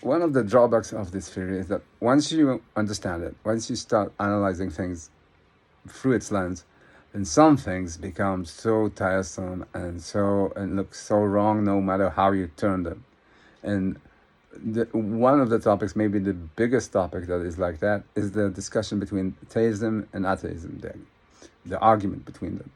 one of the drawbacks of this theory is that once you understand it, once you start analyzing things through its lens, then some things become so tiresome and look so wrong no matter how you turn them. And one of the topics, maybe the biggest topic that is like that, is the discussion between theism and atheism, the argument between them.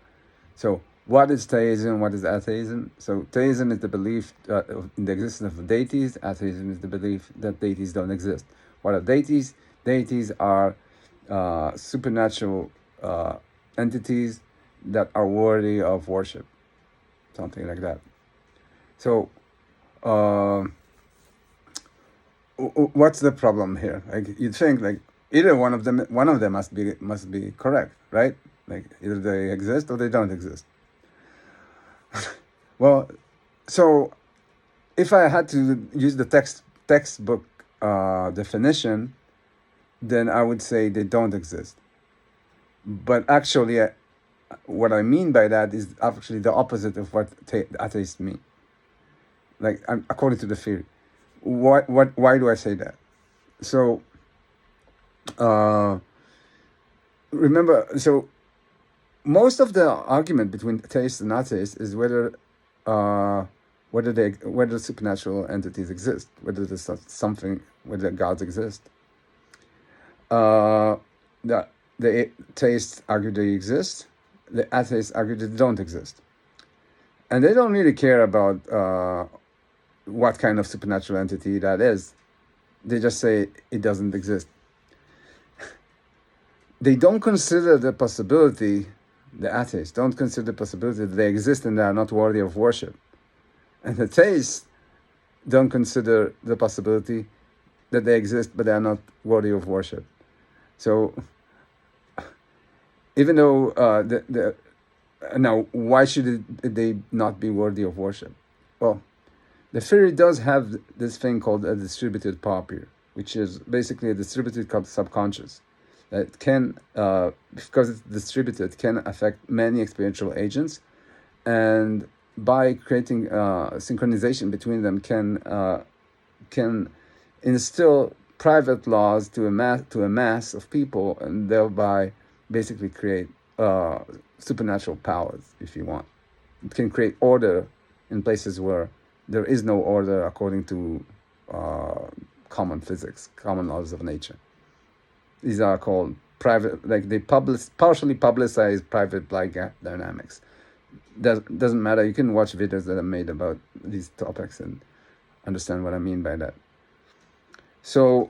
So what is theism? What is atheism? So theism is the belief in the existence of deities. Atheism is the belief that deities don't exist. What are deities? Deities are supernatural entities that are worthy of worship, something like that. So what's the problem here? Like, you'd think like either one of them must be correct, right? Like either they exist or they don't exist. Well, so if I had to use the textbook definition, then I would say they don't exist. But actually, what I mean by that is actually the opposite of what atheists mean. Like, according to the theory. Why do I say that? So, remember, so most of the argument between theists and atheists is whether supernatural entities exist, whether there's something, whether gods exist. The theists argue they exist. The atheists argue they don't exist, and they don't really care about what kind of supernatural entity that is. They just say it doesn't exist. They don't consider the possibility, the atheists don't consider the possibility that they exist and they are not worthy of worship. And the theists don't consider the possibility that they exist but they are not worthy of worship. So, even though now, why should they not be worthy of worship? Well, the theory does have this thing called a distributed property, which is basically a distributed subconscious that can, because it's distributed, can affect many experiential agents, and by creating synchronization between them, can instill private laws to a mass of people, and thereby basically create supernatural powers, if you want. It can create order in places where there is no order according to common physics, common laws of nature. These are called private, like they partially publicize private light dynamics. Doesn't matter. You can watch videos that are made about these topics and understand what I mean by that. So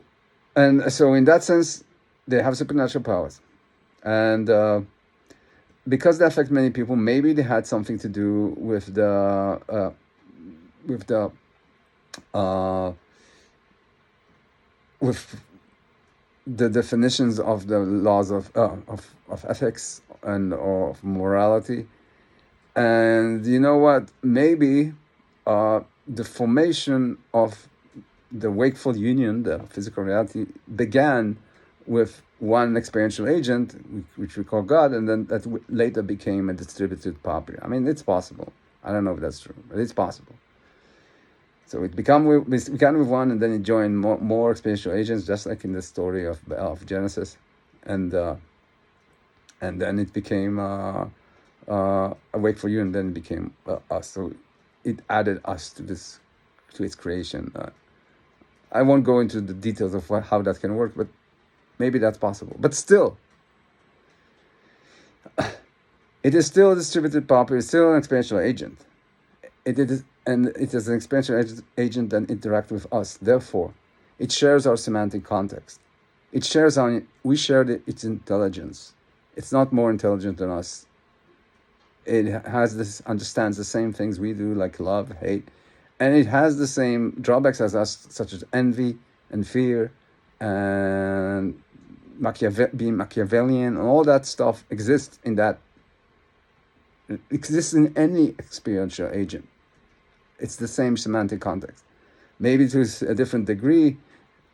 in that sense, they have supernatural powers, and because they affect many people, maybe they had something to do with the definitions of the laws of ethics and of morality. And you know what? Maybe the formation of the wakeful union, the physical reality, began with one experiential agent, which we call God, and then that later became a distributed property. I mean, it's possible. I don't know if that's true, but it's possible. So it began with one, and then it joined more experiential agents, just like in the story of Genesis, and then it became awake for you, and then it became us. So it added us to its creation. I won't go into the details of how that can work, but maybe that's possible. But still, it is still a distributed property. It's still an experiential agent. It is an experiential agent that interacts with us. Therefore, it shares our semantic context. We share its intelligence. It's not more intelligent than us. It understands the same things we do, like love, hate, and it has the same drawbacks as us, such as envy and fear, and being Machiavellian, and all that stuff exists in that. It exists in any experiential agent. It's the same semantic context, maybe to a different degree,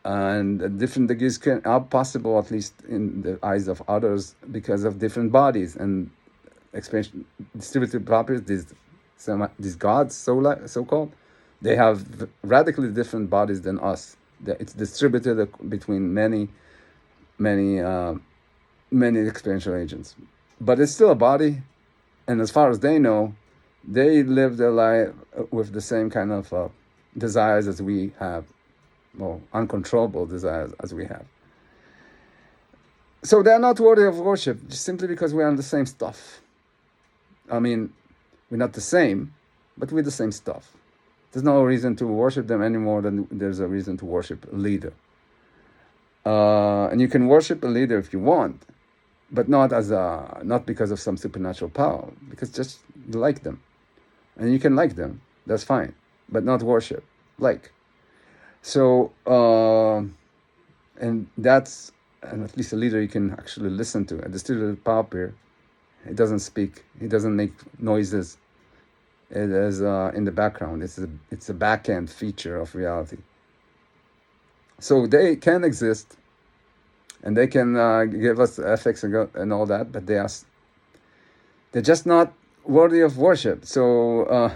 and different degrees are possible, at least in the eyes of others, because of different bodies and distributed properties. These gods, so called, they have radically different bodies than us, It's distributed between many, many experiential agents. But it's still a body, and as far as they know, they live their life with the same kind of desires as we have, well, uncontrollable desires as we have. So they're not worthy of worship just simply because we're on the same stuff. I mean, we're not the same, but we're the same stuff. There's no reason to worship them any more than there's a reason to worship a leader. And you can worship a leader if you want, but not because of some supernatural power, because just you like them. And you can like them, that's fine, but not worship, like. So, and at least a leader you can actually listen to. A distributed power pair, it doesn't speak, it doesn't make noises. It is in the background. It's a back-end feature of reality. So they can exist, and they can give us ethics and all that, but they're just not worthy of worship. So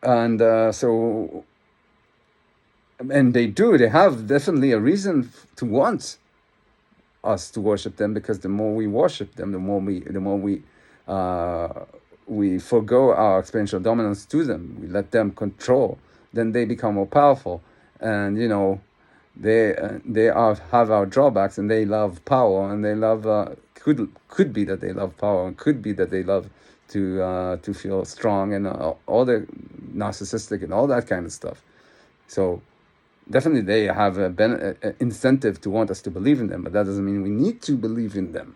and they have definitely a reason to want us to worship them, because the more we worship them, the more we forgo our experiential dominance to them. We let them control. Then they become more powerful, and they have our drawbacks, and they love power, and they love could be that they love power, and could be that they love to feel strong, and all the narcissistic and all that kind of stuff. So definitely they have an incentive to want us to believe in them, but that doesn't mean we need to believe in them.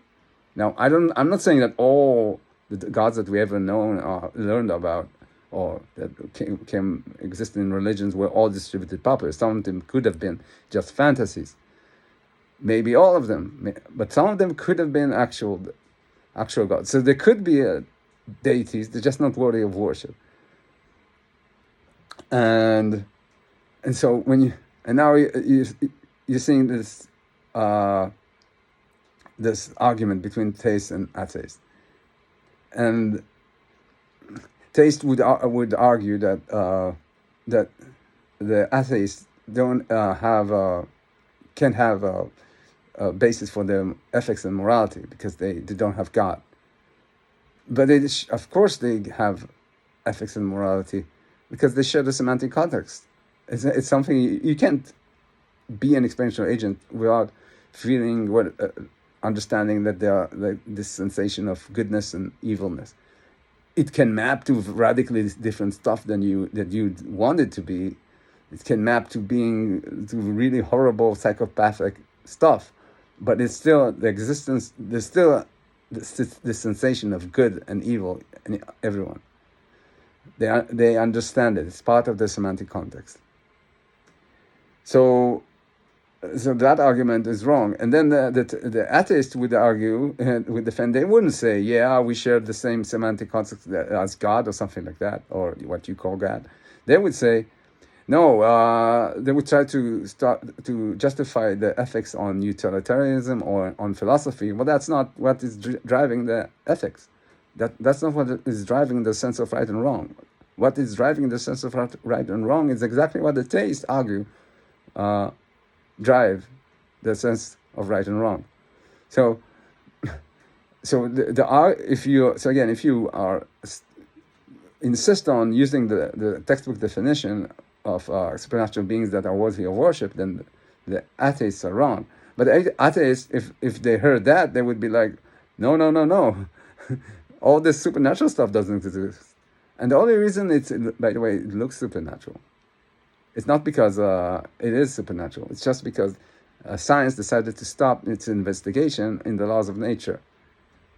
Now, I'm not saying that all the gods that we ever known or learned about, or that came exist in religions, were all distributed properly. Some of them could have been just fantasies. Maybe all of them, but some of them could have been actual gods. So there could be deities, they're just not worthy of worship. And so now you're seeing this this argument between theists and atheists, and theists would argue that the atheists can't have a basis for their ethics and morality because they don't have God. But of course they have ethics and morality because they share the semantic context. It's something you can't be an experiential agent without feeling understanding that there are this sensation of goodness and evilness. It can map to radically different stuff than you want it to be. It can map to really horrible psychopathic stuff, but it's still the existence. There's still the sensation of good and evil in everyone. They understand it. It's part of the semantic context. So that argument is wrong. And then the atheist would argue, would defend, they wouldn't say, yeah, we share the same semantic context as God or something like that, or what you call God. They would say, no, they would try to justify the ethics on utilitarianism or on philosophy. Well, that's not what is driving the ethics. That's not what is driving the sense of right and wrong. What is driving the sense of right and wrong is exactly what the theists argue drive the sense of right and wrong. So if you insist on using the textbook definition of supernatural beings that are worthy of worship, then the atheists are wrong. But the atheists, if they heard that, they would be like, no. All this supernatural stuff doesn't exist. And the only reason by the way, it looks supernatural, it's not because it is supernatural. It's just because science decided to stop its investigation in the laws of nature.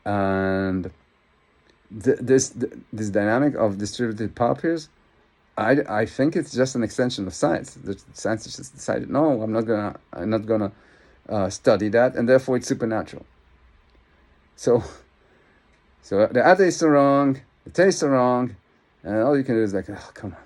And this dynamic of distributed power pairs, I think it's just an extension of science. The science just decided, no, I'm not gonna study that, and therefore it's supernatural. So the atheists are wrong, the theists are wrong, and all you can do is like, oh, come on.